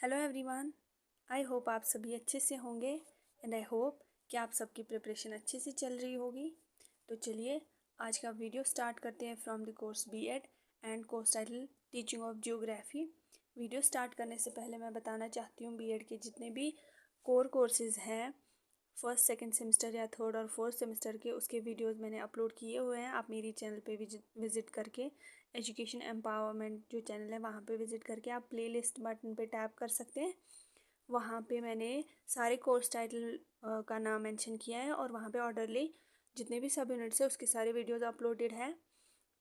Hello everyone, I hope आप सभी अच्छे से होंगे एंड आई होप कि आप सबकी प्रिपरेशन अच्छे से चल रही होगी। तो चलिए आज का वीडियो स्टार्ट करते हैं from the course BEd and course title teaching of geography. Video start करने से पहले मैं बताना चाहती हूँ बीएड के जितने भी कोर कोर्सेज़ हैं फर्स्ट सेकंड सेमेस्टर या थर्ड और फोर्थ सेमेस्टर के, उसके वीडियोस मैंने अपलोड किए हुए हैं। आप मेरी चैनल पे विजिट करके एजुकेशन एम्पावरमेंट जो चैनल है वहाँ पे विजिट करके आप प्लेलिस्ट बटन पे टैप कर सकते हैं। वहाँ पे मैंने सारे कोर्स टाइटल का नाम मेंशन किया है और वहाँ पे ऑर्डरली जितने भी सब यूनिट्स है उसके सारे वीडियोस अपलोडेड है,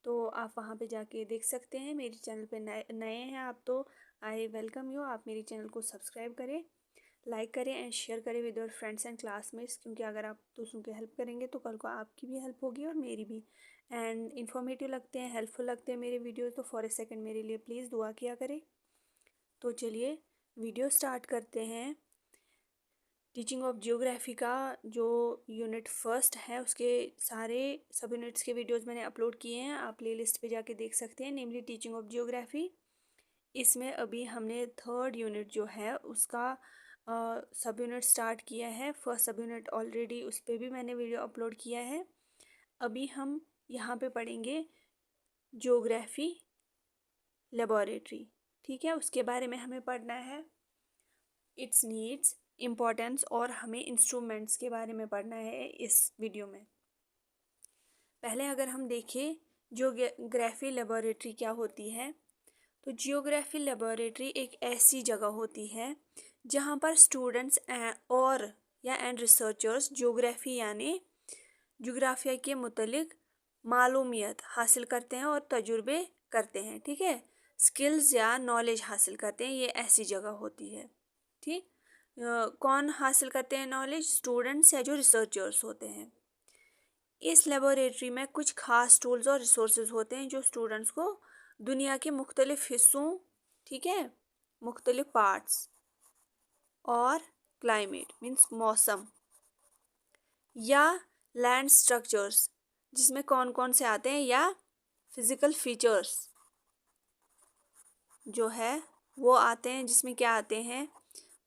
तो आप वहाँ पे जाके देख सकते हैं। मेरी चैनल पे नए हैं आप तो आई वेलकम यू, आप मेरी चैनल को सब्सक्राइब करें, लाइक करें एंड शेयर करें with your friends and classmates, क्योंकि अगर आप दूसरों की हेल्प करेंगे तो कल को आपकी भी हेल्प होगी और मेरी भी। एंड इन्फॉर्मेटिव लगते हैं, हेल्पफुल लगते हैं मेरे वीडियोस तो फॉर ए सेकंड मेरे लिए प्लीज़ दुआ किया करें। तो चलिए वीडियो स्टार्ट करते हैं। टीचिंग ऑफ जियोग्राफी का जो यूनिट फर्स्ट है उसके सारे सब यूनिट्स के वीडियोस मैंने अपलोड किए हैं, आप प्लेलिस्ट पे जाके देख सकते हैं, नेमली टीचिंग ऑफ जियोग्राफी। इसमें अभी हमने थर्ड यूनिट जो है उसका सब यूनिट स्टार्ट किया है। फर्स्ट सब यूनिट ऑलरेडी उस पर भी मैंने वीडियो अपलोड किया है। अभी हम यहाँ पे पढ़ेंगे ज्योग्राफी लेबोरेटरी, ठीक है, उसके बारे में हमें पढ़ना है, इट्स नीड्स, इम्पोर्टेंस और हमें इंस्ट्रूमेंट्स के बारे में पढ़ना है इस वीडियो में। पहले अगर हम देखें ज्योग्राफी लेबोरेटरी क्या होती है, तो जियोग्राफी लेबोरेटरी एक ऐसी जगह होती है जहाँ पर स्टूडेंट्स और या एंड रिसर्चर्स ज्योग्राफी यानी जोग्राफिया के मुतलिक मालूमियत हासिल करते हैं और तजुर्बे करते हैं, ठीक है, स्किल्स या नॉलेज हासिल करते हैं। ये ऐसी जगह होती है, ठीक। कौन हासिल करते हैं नॉलेज? स्टूडेंट्स या जो रिसर्चर्स होते हैं। इस लेबोरेटरी में कुछ खास टूल्स और रिसोर्सेज होते हैं जो स्टूडेंट्स को दुनिया के मुख्तलिफ हिस्सों, ठीक है, मुख्तलिफ पार्ट्स और क्लाइमेट मीन्स मौसम या लैंड स्ट्रक्चर्स जिसमें कौन कौन से आते हैं, या फिजिकल फीचर्स जो है वो आते हैं, जिसमें क्या आते हैं,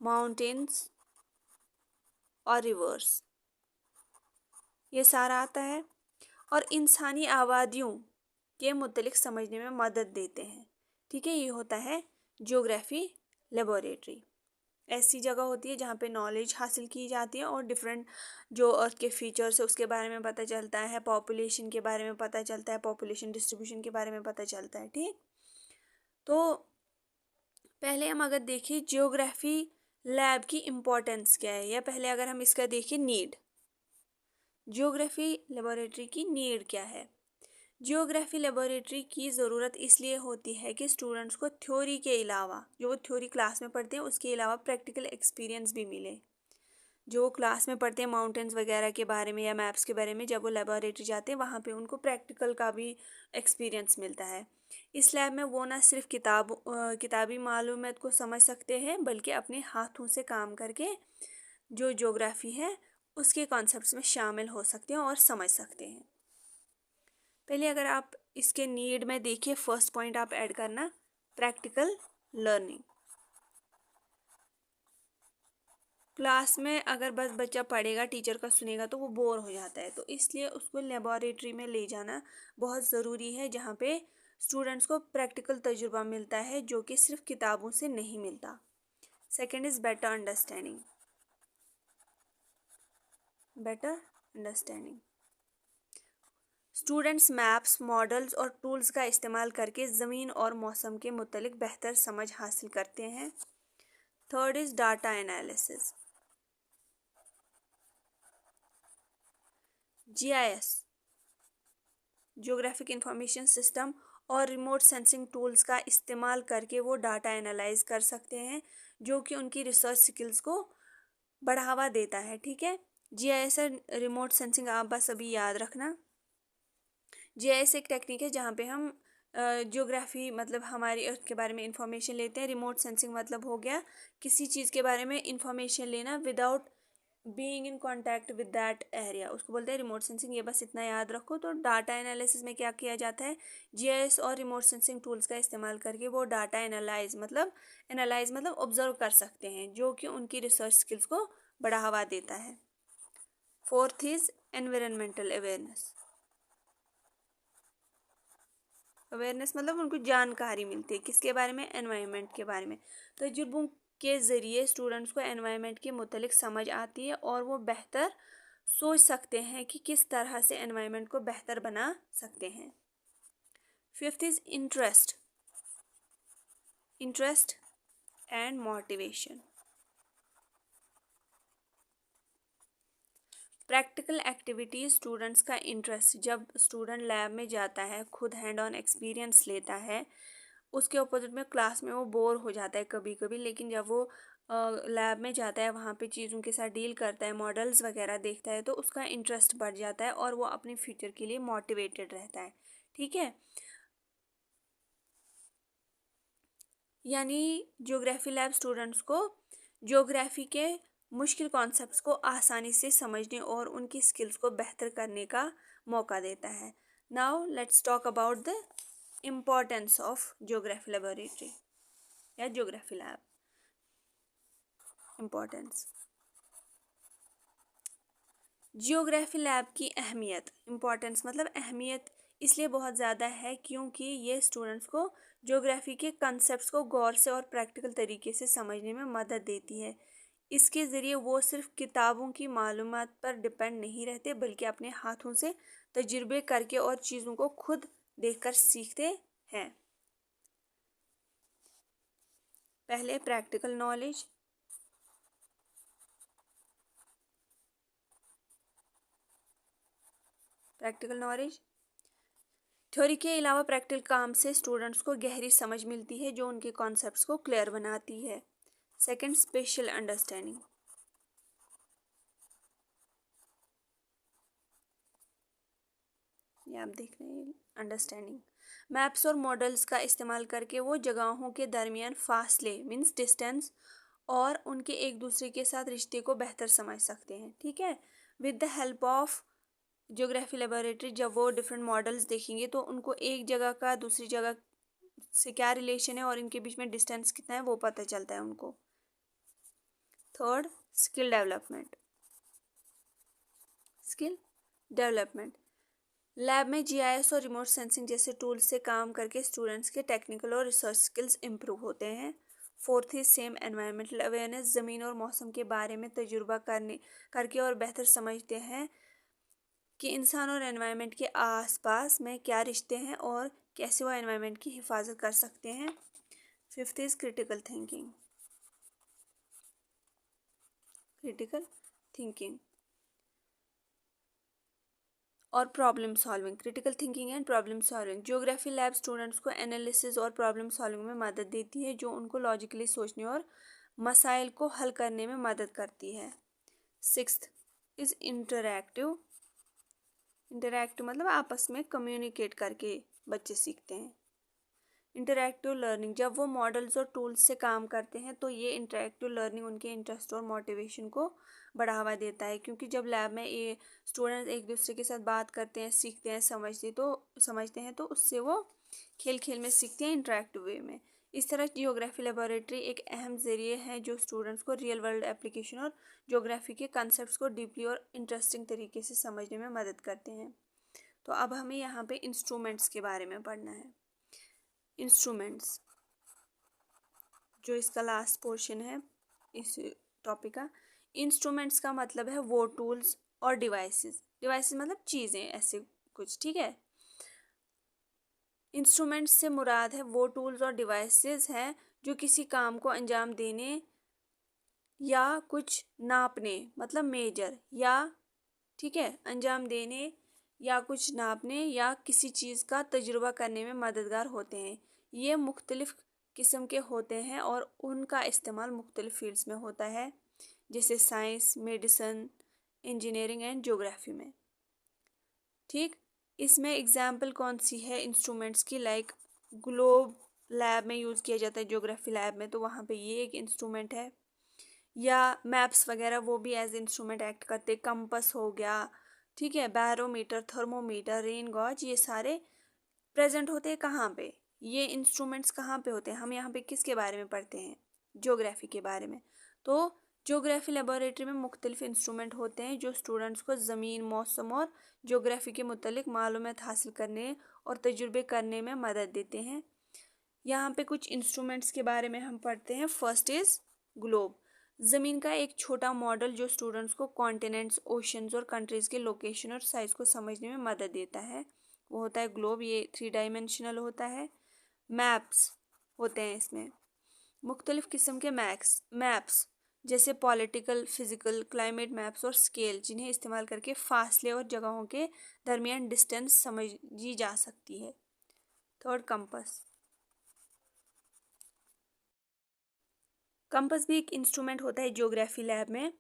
माउंटेन्स और रिवर्स, ये सारा आता है और इंसानी आबादियों के मुतलिक समझने में मदद देते हैं, ठीक है। ये होता है ज्योग्राफी लेबोरेटरी। ऐसी जगह होती है जहाँ पे नॉलेज हासिल की जाती है और डिफरेंट जो अर्थ के फीचर्स है उसके बारे में पता चलता है, पॉपुलेशन के बारे में पता चलता है, पॉपुलेशन डिस्ट्रीब्यूशन के बारे में पता चलता है, ठीक। तो पहले हम अगर देखें जियोग्राफी लैब की इम्पोर्टेंस क्या है, या पहले अगर हम इसका देखें नीड, जियोग्राफी लेबोरेटरी की नीड क्या है। जियोग्राफी लेबोरेटरी की ज़रूरत इसलिए होती है कि स्टूडेंट्स को थ्योरी के अलावा, जो वो थ्योरी क्लास में पढ़ते हैं उसके अलावा प्रैक्टिकल एक्सपीरियंस भी मिले। जो वो क्लास में पढ़ते हैं माउंटेन्स वगैरह के बारे में या मैप्स के बारे में, जब वो लेबोरेटरी जाते हैं वहाँ पे उनको प्रैक्टिकल का भी एक्सपीरियंस मिलता है। इस लैब में वो ना सिर्फ किताबी मालूमात को समझ सकते हैं बल्कि अपने हाथों से काम करके जो ज्योग्राफी है उसके कॉन्सेप्ट्स में शामिल हो सकते हैं और समझ सकते हैं। पहले अगर आप इसके नीड में देखिए, फर्स्ट पॉइंट आप ऐड करना, प्रैक्टिकल लर्निंग। क्लास में अगर बस बच्चा पढ़ेगा, टीचर का सुनेगा तो वो बोर हो जाता है, तो इसलिए उसको लेबोरेटरी में ले जाना बहुत ज़रूरी है जहाँ पे स्टूडेंट्स को प्रैक्टिकल तजुर्बा मिलता है जो कि सिर्फ किताबों से नहीं मिलता। Second is better understanding, better understanding. Students maps, models और टूल्स का इस्तेमाल करके ज़मीन और मौसम के मुतलिक बेहतर समझ हासिल करते हैं। Third is data analysis, GIS, geographic information system और रिमोट सेंसिंग टूल्स का इस्तेमाल करके वो डाटा एनालाइज कर सकते हैं जो कि उनकी रिसर्च स्किल्स को बढ़ावा देता है, ठीक है। जीआईएस रिमोट सेंसिंग आप बस अभी याद रखना। जीआईएस एक टेक्निक है जहाँ पे हम ज्योग्राफी मतलब हमारी अर्थ के बारे में इंफॉर्मेशन लेते हैं। रिमोट सेंसिंग मतलब हो गया किसी चीज़ के बारे में इंफॉर्मेशन लेना without being in contact with that area, उसको बोलते हैं रिमोट सेंसिंग। ये बस इतना याद रखो। तो डाटा एनालिसिस में क्या किया जाता है, जीआईएस और रिमोट सेंसिंग टूल्स का इस्तेमाल करके वो डाटा एनालाइज मतलब ऑब्जर्व कर सकते हैं, जो कि उनकी रिसर्च स्किल्स को बढ़ावा देता है। Fourth is environmental awareness. Awareness मतलब उनको जानकारी मिलती है किसके बारे में, एनवायरनमेंट के बारे में। तजुर्बों के ज़रिए स्टूडेंट्स को एनवायरनमेंट के मुतालिक समझ आती है और वो बेहतर सोच सकते हैं कि किस तरह से एनवायरनमेंट को बेहतर बना सकते हैं। Fifth is interest and motivation. Practical activities students का इंटरेस्ट, जब स्टूडेंट लैब में जाता है, खुद हैंड ऑन एक्सपीरियंस लेता है, उसके अपोजिट में क्लास में वो बोर हो जाता है कभी कभी, लेकिन जब वो लैब में जाता है, वहाँ पे चीज़ों के साथ डील करता है, मॉडल्स वगैरह देखता है, तो उसका इंटरेस्ट बढ़ जाता है और वो अपने फ्यूचर के लिए मोटिवेटेड रहता है। ठीक है, यानी ज्योग्राफी लैब स्टूडेंट्स को ज्योग्राफी के मुश्किल कॉन्सेप्ट्स को आसानी से समझने और उनकी स्किल्स को बेहतर करने का मौका देता है। Now let's talk about the importance of geography laboratory या geography lab. Importance, geography lab की अहमियत, इम्पोर्टेंस मतलब अहमियत इसलिए बहुत ज़्यादा है क्योंकि ये स्टूडेंट्स को ज्योग्राफी के कंसेप्ट्स को गौर से और प्रैक्टिकल तरीके से समझने में मदद देती है। इसके ज़रिए वो सिर्फ किताबों की मालूमात पर डिपेंड नहीं रहते, बल्कि अपने हाथों से तजुर्बे करके और चीज़ों को खुद देखकर सीखते हैं। पहले प्रैक्टिकल नॉलेज, थ्योरी के अलावा प्रैक्टिकल काम से स्टूडेंट्स को गहरी समझ मिलती है जो उनके कॉन्सेप्ट्स को क्लियर बनाती है। Second, special understanding. ये आप देख रहे हैं, अंडरस्टैंडिंग। मैप्स और मॉडल्स का इस्तेमाल करके वो जगहों के दरमियान फासले मीन्स डिस्टेंस और उनके एक दूसरे के साथ रिश्ते को बेहतर समझ सकते हैं। ठीक है, with the help of geography laboratory जब वो डिफरेंट मॉडल्स देखेंगे तो उनको एक जगह का दूसरी जगह से क्या रिलेशन है और इनके बीच में डिस्टेंस कितना है वो पता चलता है उनको। Third, skill development. लैब में जीआईएस और रिमोट सेंसिंग जैसे टूल्स से काम करके स्टूडेंट्स के टेक्निकल और रिसर्च स्किल्स इंप्रूव होते हैं। Fourth is same environmental awareness, ज़मीन और मौसम के बारे में तजुर्बा करके और बेहतर समझते हैं कि इंसान और एनवायरनमेंट के आसपास में क्या रिश्ते हैं और कैसे वो एनवायरनमेंट की हिफाजत कर सकते हैं। फिफ्थ इज क्रिटिकल थिंकिंग और problem solving. Critical thinking and problem solving, geography lab students को एनालिसिस और प्रॉब्लम सॉल्विंग में मदद देती है, जो उनको लॉजिकली सोचने और मसाइल को हल करने में मदद करती है। सिक्स्थ इज इंटरैक्टिव मतलब आपस में कम्युनिकेट करके बच्चे सीखते हैं। इंटरैक्टिव लर्निंग, जब वो मॉडल्स और टूल्स से काम करते हैं तो ये इंटरैक्टिव लर्निंग उनके इंटरेस्ट और मोटिवेशन को बढ़ावा देता है, क्योंकि जब लैब में ये स्टूडेंट्स एक दूसरे के साथ बात करते हैं, सीखते हैं, समझते हैं तो उससे वो खेल खेल में सीखते हैं इंटरैक्टिव वे में। इस तरह ज्योग्राफी लेबोरेटरी एक अहम ज़रिए है जो स्टूडेंट्स को रियल वर्ल्ड एप्लीकेशन और ज्योग्राफी के कॉन्सेप्ट्स को डीपली और इंटरेस्टिंग तरीके से समझने में मदद करते हैं। तो अब हमें यहाँ पे इंस्ट्रूमेंट्स के बारे में पढ़ना है। इंस्ट्रूमेंट्स, जो इसका लास्ट पोर्शन है इस टॉपिक का। इंस्ट्रूमेंट्स का मतलब है वो टूल्स और डिवाइसेस मतलब चीज़ें ऐसे कुछ। ठीक है, इंस्ट्रूमेंट्स से मुराद है वो टूल्स और डिवाइसेस हैं जो किसी काम को अंजाम देने या कुछ नापने मतलब मेजर या ठीक है अंजाम देने या कुछ नापने या किसी चीज़ का तजुर्बा करने में मददगार होते हैं। ये मुख्तलिफ किस्म के होते हैं और उनका इस्तेमाल मुख्तलिफ फील्ड्स में होता है, जैसे science, medicine, engineering and geography में। ठीक, इसमें एग्जाम्पल कौन सी है इंस्ट्रूमेंट्स की, लाइक ग्लोब लैब में यूज़ किया जाता है ज्योग्राफी लैब में, तो वहाँ पे ये एक इंस्ट्रूमेंट है। या मैप्स वगैरह वो भी एज इंस्ट्रूमेंट एक्ट करते। कंपस हो गया, ठीक है, बैरोमीटर, थर्मोमीटर, रेन गॉज, ये सारे प्रेजेंट होते हैं कहाँ पे, ये इंस्ट्रूमेंट्स कहाँ पे होते हैं। हम यहाँ पे किसके बारे में पढ़ते हैं, ज्योग्राफी के बारे में। तो ज्योग्राफी लेबोरेटरी में मुख्तलिफ इंस्ट्रूमेंट होते हैं जो स्टूडेंट्स को ज़मीन, मौसम और ज्योग्राफी के मुतल्लिक मालूमात हासिल करने और तजुर्बे करने में मदद देते हैं। यहाँ पे कुछ इंस्ट्रूमेंट्स के बारे में हम पढ़ते हैं। फर्स्ट इज ग्लोब, ज़मीन का एक छोटा मॉडल जो स्टूडेंट्स को कॉन्टिनेंट्स, ओशंस और कंट्रीज़ के लोकेशन और साइज को समझने में मदद देता है, वो होता है ग्लोब। ये 3 डायमेंशनल होता है। मैप्स होते हैं इसमें, मुख्तलिफ किस्म के मैप्स जैसे पॉलिटिकल, फिजिकल, क्लाइमेट मैप्स और स्केल, जिन्हें इस्तेमाल करके फासले और जगहों के दरमियान डिस्टेंस समझी जा सकती है। Third, compass. कंपस भी एक इंस्ट्रूमेंट होता है ज्योग्राफी लैब में।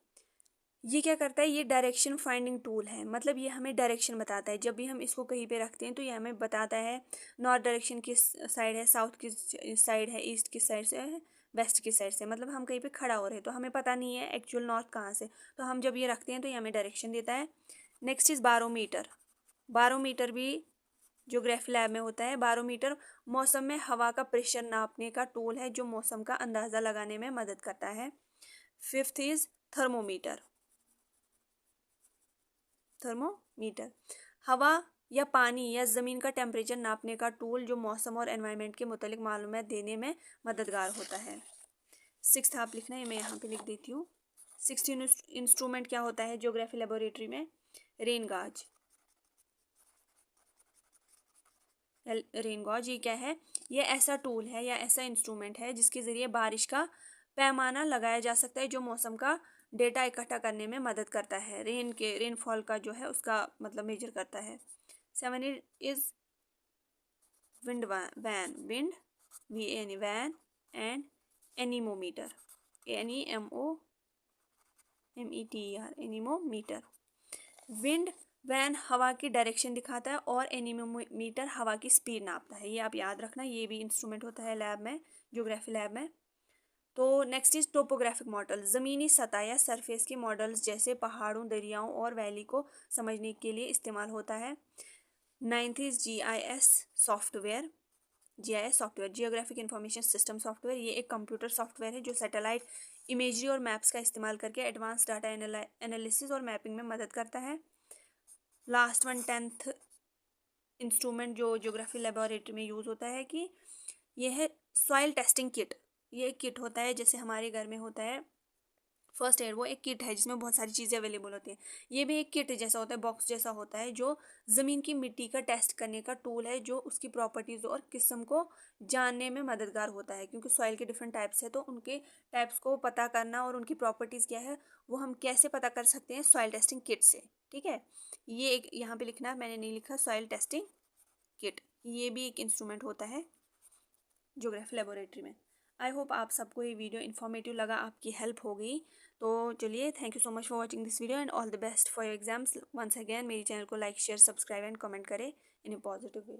ये क्या करता है, ये डायरेक्शन फाइंडिंग टूल है, मतलब ये हमें डायरेक्शन बताता है। जब भी हम इसको कहीं पे रखते हैं तो ये हमें बताता है नॉर्थ डायरेक्शन किस साइड है, साउथ किस साइड है, ईस्ट किस साइड से है, वेस्ट किस साइड से। मतलब हम कहीं पे खड़ा हो रहे हैं तो हमें पता नहीं है एक्चुअल नॉर्थ कहाँ से, तो हम जब ये रखते हैं तो ये हमें डायरेक्शन देता है। Next is barometer. बारोमीटर भी ज्योग्राफी लैब में होता है। बारोमीटर मौसम में हवा का प्रेशर नापने का टूल है जो मौसम का अंदाज़ा लगाने में मदद करता है। Fifth is thermometer. थर्मोमीटर हवा या पानी या ज़मीन का टेम्परेचर नापने का टूल जो मौसम और एनवायरनमेंट के मुतालिक मालूमात देने में मददगार होता है। सिक्स्थ आप लिखना है, मैं यहाँ पे लिख देती हूँ। सिक्स्थ इंस्ट्रूमेंट क्या होता है ज्योग्राफी लेबोरेटरी में, रेन गॉज। रेन गॉज ये क्या है, ये ऐसा टूल है या ऐसा इंस्ट्रूमेंट है जिसके ज़रिए बारिश का पैमाना लगाया जा सकता है जो मौसम का डेटा इकट्ठा करने में मदद करता है, रेनफॉल का जो है उसका मतलब मेजर करता है। 7 is wind vane, wind vane and anemometer, ANEMOMETER, anemometer. Wind vane हवा की डायरेक्शन दिखाता है और एनीमोमीटर हवा की स्पीड नापता है। ये आप याद रखना, ये भी इंस्ट्रूमेंट होता है लैब में, ज्योग्राफी लैब में। तो नेक्स्ट इज टोपोग्राफिक मॉडल, ज़मीनी सतह या सरफेस के मॉडल्स जैसे पहाड़ों, दरियाओं और वैली को समझने के लिए इस्तेमाल होता है। Ninth is GIS software. Geographic information system software, ये एक कंप्यूटर सॉफ्टवेयर है जो सैटेलाइट इमेजरी और मैप्स का इस्तेमाल करके एडवांस डाटा एनालिसिस और मैपिंग में मदद करता है। लास्ट वन, 10th इंस्ट्रूमेंट जो ज्योग्राफी लेबोरेटरी में यूज़ होता है कि यह है सॉइल टेस्टिंग किट। ये एक किट होता है जैसे हमारे घर में होता है फर्स्ट एड, वो एक किट है जिसमें बहुत सारी चीज़ें अवेलेबल होती हैं। ये भी एक किट जैसा होता है, बॉक्स जैसा होता है, जो ज़मीन की मिट्टी का टेस्ट करने का टूल है, जो उसकी प्रॉपर्टीज़ और किस्म को जानने में मददगार होता है। क्योंकि सॉइल के डिफरेंट टाइप्स है तो उनके टाइप्स को पता करना और उनकी प्रॉपर्टीज़ क्या है वो हम कैसे पता कर सकते हैं, सॉइल टेस्टिंग किट से। ठीक है, ये एक यहाँ पे लिखना, मैंने नहीं लिखा, सॉइल टेस्टिंग किट, ये भी एक इंस्ट्रूमेंट होता है ज्योग्राफी लेबोरेटरी में। आई होप आप सबको ये वीडियो इन्फॉर्मेटिव लगा, आपकी हेल्प हो गई। तो चलिए, thank you so much for watching this video and all the best for your exams. Once again मेरी चैनल को like, share, subscribe and comment करें इन ए पॉजिटिव वे।